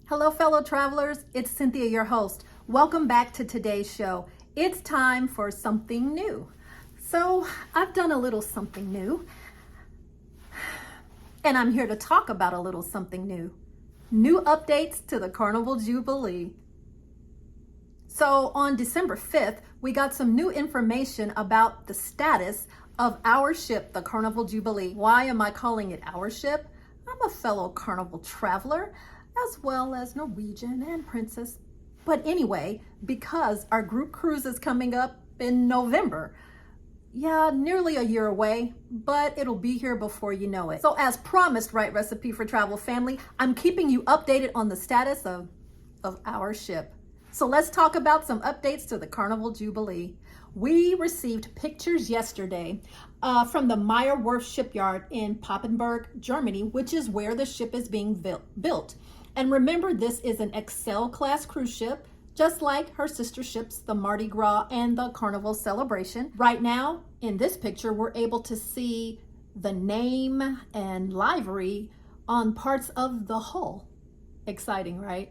Hello, fellow travelers. It's Cynthia, your host. Welcome back to today's show. It's time for something new. So I've done a little something new, and I'm here to talk about a little something new. New updates to the Carnival Jubilee. So on December 5th, we got some new information about the status of our ship, the Carnival Jubilee. Why am I calling it our ship? I'm a fellow Carnival traveler, as well as Norwegian and Princess. But anyway, because our group cruise is coming up in November, yeah, nearly a year away, but it'll be here before you know it. So as promised, Right Recipe for Travel family, I'm keeping you updated on the status of our ship. So let's talk about some updates to the Carnival Jubilee. We received pictures yesterday from the Meyer Werft shipyard in Papenburg, Germany, which is where the ship is being built. And remember, this is an Excel class cruise ship, just like her sister ships, the Mardi Gras and the Carnival Celebration. Right now, in this picture, we're able to see the name and livery on parts of the hull. Exciting, right?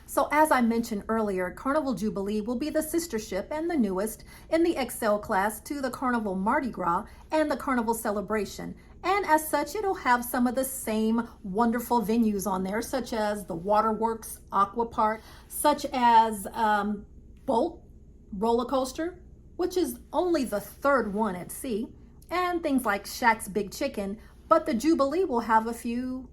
So as I mentioned earlier, Carnival Jubilee will be the sister ship and the newest in the Excel class to the Carnival Mardi Gras and the Carnival Celebration. And as such, it'll have some of the same wonderful venues on there, such as the Waterworks Aqua Park, such as Bolt roller coaster, which is only the third one at sea, and things like Shaq's Big Chicken. But the Jubilee will have a few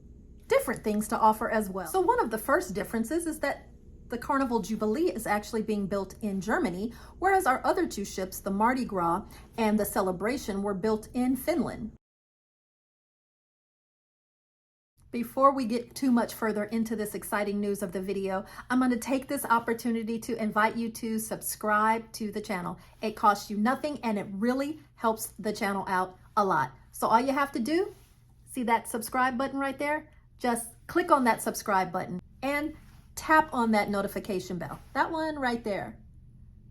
different things to offer as well. So one of the first differences is that the Carnival Jubilee is actually being built in Germany, whereas our other two ships, the Mardi Gras and the Celebration, were built in Finland. Before we get too much further into this exciting news of the video, I'm going to take this opportunity to invite you to subscribe to the channel. It costs you nothing and it really helps the channel out a lot. So all you have to do, see that subscribe button right there? Just click on that subscribe button and tap on that notification bell. That one right there.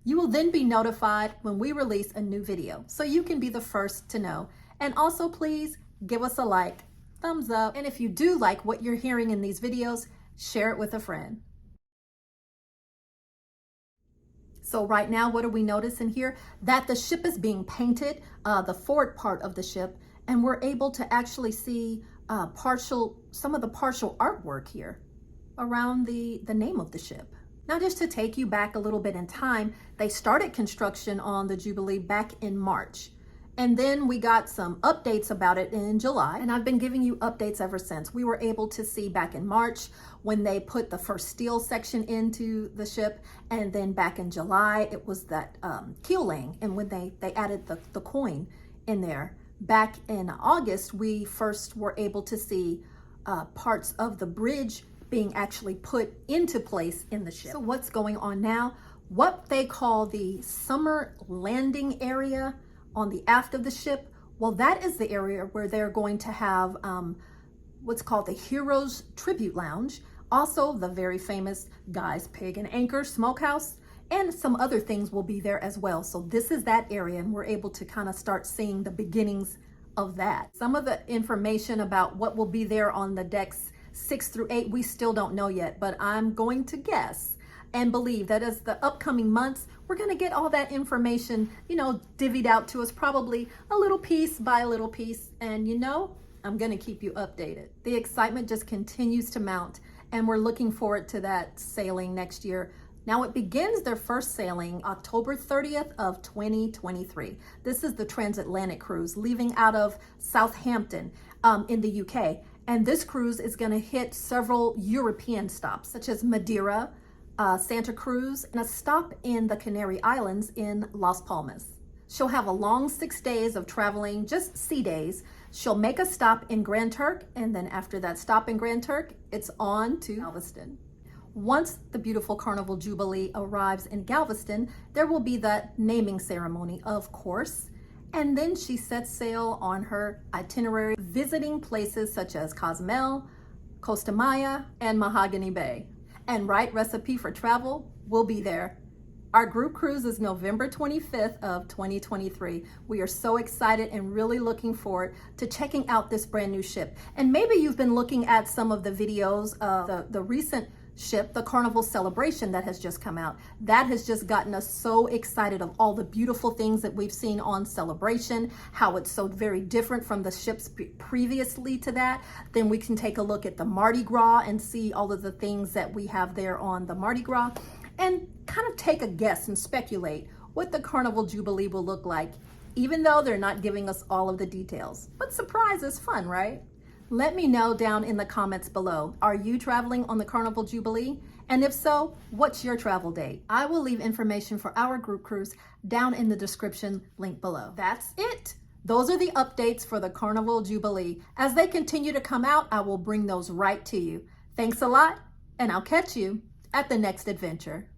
You will then be notified when we release a new video, so you can be the first to know. And also please give us a like, thumbs up, and if you do like what you're hearing in these videos, share it with a friend. So right now, what are we noticing here? That the ship is being painted, the forward part of the ship, and we're able to actually see some of the partial artwork here around the name of the ship. Now, just to take you back a little bit in time, they started construction on the Jubilee back in March. And then we got some updates about it in July, and I've been giving you updates ever since. We were able to see back in March when they put the first steel section into the ship, and then back in July, it was that keel laying, and when they added the coin in there. Back in August, we first were able to see parts of the bridge being actually put into place in the ship. So what's going on now? What they call the summer landing area on the aft of the ship, well, that is the area where they're going to have what's called the Heroes Tribute Lounge, also the very famous Guy's Pig and Anchor Smokehouse, and some other things will be there as well. So this is that area, and we're able to kind of start seeing the beginnings of that. Some of the information about what will be there on the decks 6 through 8, we still don't know yet, but I'm going to guess and believe that as the upcoming months, we're going to get all that information, divvied out to us, probably a little piece by a little piece. And I'm going to keep you updated. The excitement just continues to mount, and we're looking forward to that sailing next year. Now it begins their first sailing October 30th of 2023. This is the transatlantic cruise leaving out of Southampton in the UK. And this cruise is going to hit several European stops, such as Madeira, Santa Cruz, and a stop in the Canary Islands in Las Palmas. She'll have a long 6 days of traveling, just sea days. She'll make a stop in Grand Turk, and then after that stop in Grand Turk, it's on to Galveston. Once the beautiful Carnival Jubilee arrives in Galveston, there will be that naming ceremony, of course, and then she sets sail on her itinerary, visiting places such as Cozumel, Costa Maya, and Mahogany Bay. And Right Recipe for Travel will be there. Our group cruise is November 25th of 2023. We are so excited and really looking forward to checking out this brand new ship. And maybe you've been looking at some of the videos of the recent ship, the Carnival Celebration that has just come out. That has just gotten us so excited of all the beautiful things that we've seen on Celebration, how it's so very different from the ships previously to that. Then we can take a look at the Mardi Gras and see all of the things that we have there on the Mardi Gras and kind of take a guess and speculate what the Carnival Jubilee will look like, even though they're not giving us all of the details. But surprise is fun, right? Let me know down in the comments below. Are you traveling on the Carnival Jubilee? And if so, what's your travel date? I will leave information for our group cruise down in the description link below. That's it. Those are the updates for the Carnival Jubilee. As they continue to come out, I will bring those right to you. Thanks a lot, and I'll catch you at the next adventure.